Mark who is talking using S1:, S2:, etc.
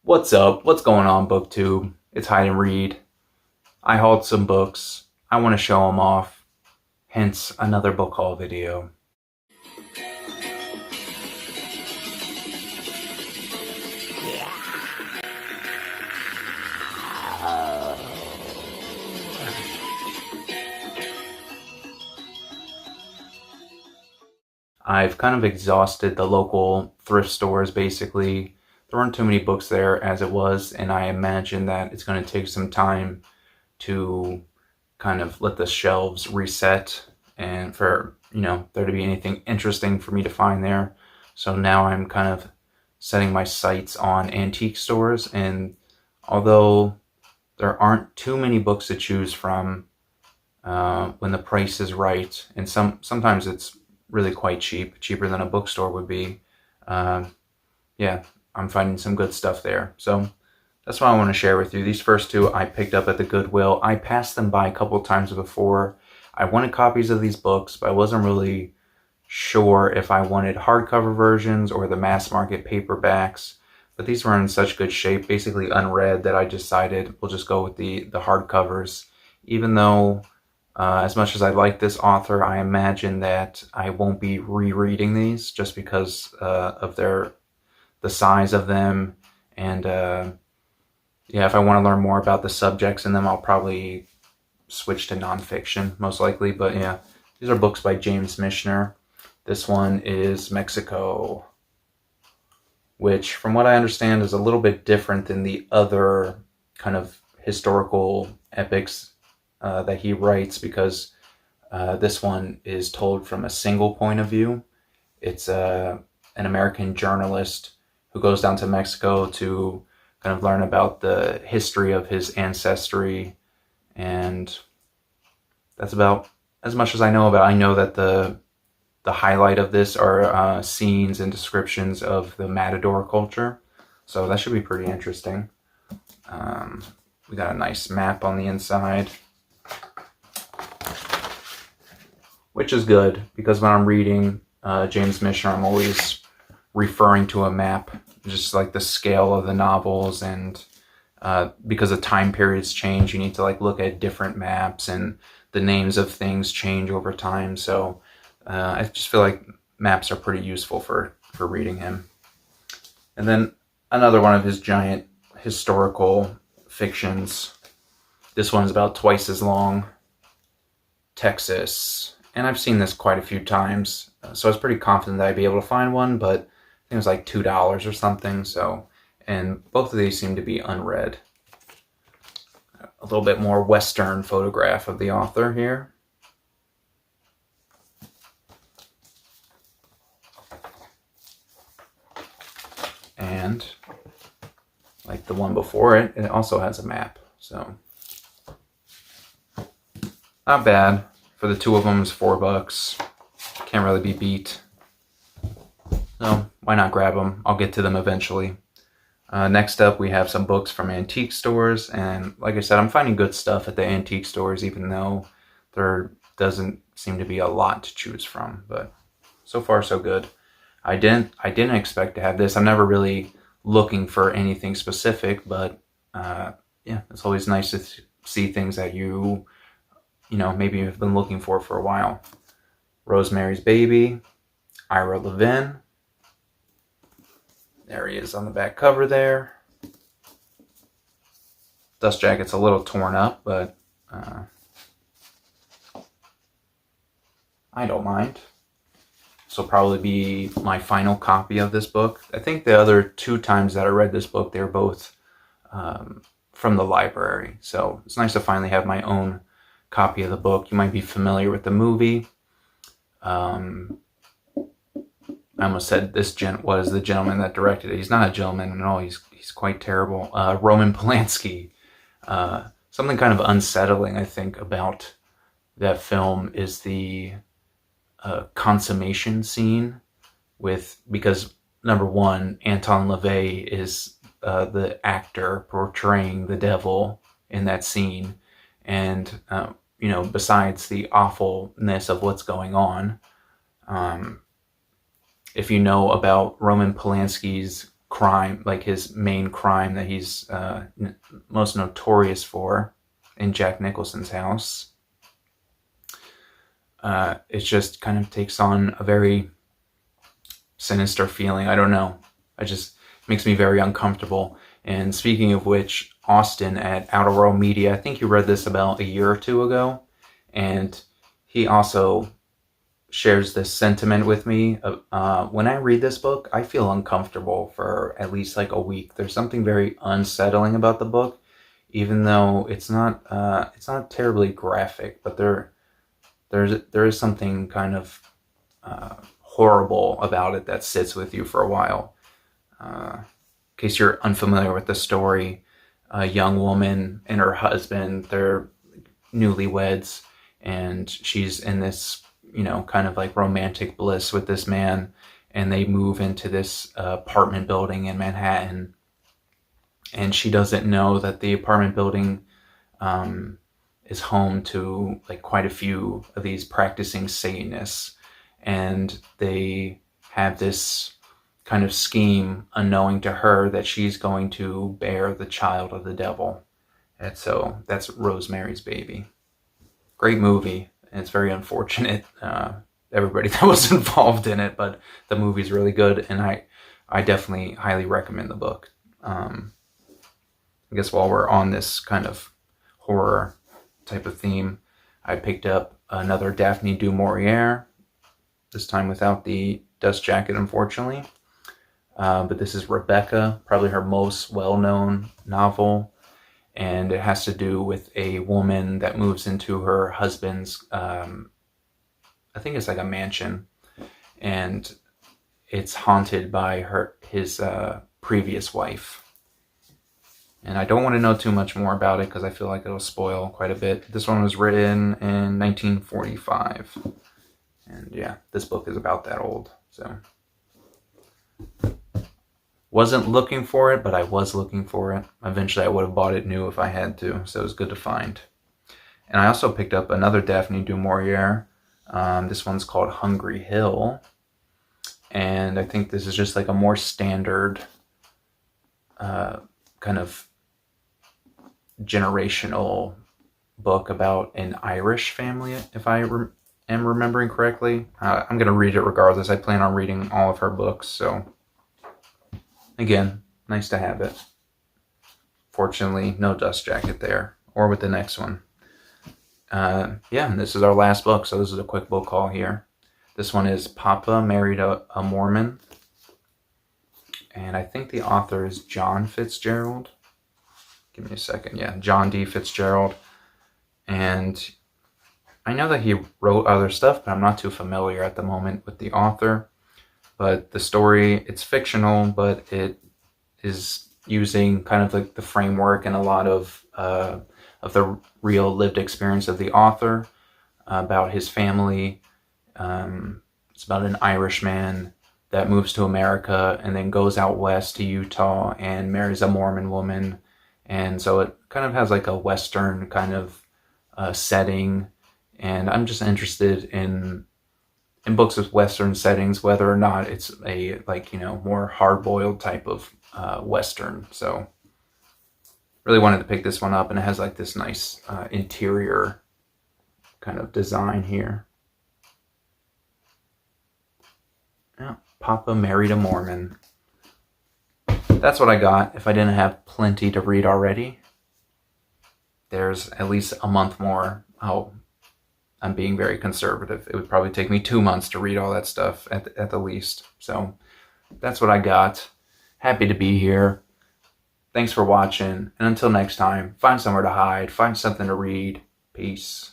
S1: What's up? What's going on, BookTube? It's Hide and Read. I hauled some books. I want to show them off. Hence, another book haul video. I've kind of exhausted the local thrift stores, basically. There weren't too many books there as it was, and I imagine that it's going to take some time to kind of let the shelves reset and for, there to be anything interesting for me to find there. So now I'm kind of setting my sights on antique stores, and although there aren't too many books to choose from when the price is right, and sometimes it's really quite cheap, cheaper than a bookstore would be. Yeah, I'm finding some good stuff there. So that's what I want to share with you. These first two I picked up at the Goodwill. I passed them by a couple times before. I wanted copies of these books, but I wasn't really sure if I wanted hardcover versions or the mass market paperbacks. But these were in such good shape, basically unread, that I decided we'll just go with the hardcovers. Even though as much as I like this author, I imagine that I won't be rereading these just because of the size of them. And yeah, if I want to learn more about the subjects in them, I'll probably switch to nonfiction, most likely. But yeah, these are books by James Michener. This one is Mexico, which from what I understand is a little bit different than the other kind of historical epics that he writes, because this one is told from a single point of view. It's an American journalist who goes down to Mexico to kind of learn about the history of his ancestry, and that's about as much as I know about it. I know that the highlight of this are scenes and descriptions of the matador culture, so that should be pretty interesting. We got a nice map on the inside, which is good because when I'm reading James Michener, I'm always referring to a map, just like the scale of the novels, and because the time periods change, you need to like look at different maps, and the names of things change over time. So I just feel like maps are pretty useful for reading him. And then another one of his giant historical fictions. This one's about twice as long. Texas. And I've seen this quite a few times, so I was pretty confident that I'd be able to find one, but I think it was like $2 or something. So, and both of these seem to be unread. A little bit more Western photograph of the author here. And like the one before it, it also has a map. So not bad. For the two of them, it's $4. Can't really be beat. So why not grab them? I'll get to them eventually. Next up, we have some books from antique stores. And like I said, I'm finding good stuff at the antique stores, even though there doesn't seem to be a lot to choose from. But so far, so good. I didn't expect to have this. I'm never really looking for anything specific, but yeah, it's always nice to see things that maybe you've been looking for a while. Rosemary's Baby, Ira Levin. There he is on the back cover there. Dust jacket's a little torn up, but I don't mind. This will probably be my final copy of this book. I think the other two times that I read this book, they were both from the library. So it's nice to finally have my own copy of the book. You might be familiar with the movie. I almost said this gent was the gentleman that directed it. He's not a gentleman at all. He's quite terrible. Roman Polanski. Something kind of unsettling, I think, about that film is the consummation scene because number one, Anton LaVey is the actor portraying the devil in that scene. And, besides the awfulness of what's going on, if you know about Roman Polanski's crime, like his main crime that he's most notorious for in Jack Nicholson's house. It just kind of takes on a very sinister feeling. I don't know. It just makes me very uncomfortable. And speaking of which, Austin at Outer World Media, I think you read this about a year or two ago, and he also shares this sentiment with me. When I read this book, I feel uncomfortable for at least like a week. There's something very unsettling about the book, even though it's not terribly graphic, but there is something kind of horrible about it that sits with you for a while. In case you're unfamiliar with the story, a young woman and her husband, they're newlyweds, and she's in this, kind of like romantic bliss with this man, and they move into this apartment building in Manhattan, and she doesn't know that the apartment building is home to like quite a few of these practicing Satanists, and they have this kind of scheme unknowing to her that she's going to bear the child of the devil. And so that's Rosemary's Baby. Great movie. And it's very unfortunate, everybody that was involved in it, but the movie's really good, and I definitely highly recommend the book. I guess while we're on this kind of horror type of theme, I picked up another Daphne du Maurier, this time without the dust jacket, unfortunately. But this is Rebecca, probably her most well-known novel, and it has to do with a woman that moves into her husband's, I think it's like a mansion, and it's haunted by his previous wife. And I don't want to know too much more about it because I feel like it'll spoil quite a bit. This one was written in 1945. And yeah, this book is about that old. So wasn't looking for it, but I was looking for it. Eventually I would have bought it new if I had to, so it was good to find. And I also picked up another Daphne du Maurier. This one's called Hungry Hill. And I think this is just like a more standard kind of generational book about an Irish family, if I am remembering correctly. I'm going to read it regardless. I plan on reading all of her books, so again, nice to have it. Fortunately, no dust jacket there, or with the next one. Yeah, and this is our last book, so this is a quick book haul here. This one is Papa Married a Mormon, and I think the author is John Fitzgerald. Give me a second. Yeah, John D. Fitzgerald. And I know that he wrote other stuff, but I'm not too familiar at the moment with the author. But the story, it's fictional, but it is using kind of like the framework and a lot of the real lived experience of the author about his family. It's about an Irishman that moves to America and then goes out west to Utah and marries a Mormon woman. And so it kind of has like a Western kind of setting. And I'm just interested in books with Western settings, whether or not it's a more hard-boiled type of Western. So really wanted to pick this one up, and it has like this nice interior kind of design here. Yeah, Papa Married a Mormon. That's what I got. If I didn't have plenty to read already, there's at least a month more. I'm being very conservative. It would probably take me 2 months to read all that stuff at the least. So that's what I got. Happy to be here. Thanks for watching. And until next time, find somewhere to hide. Find something to read. Peace.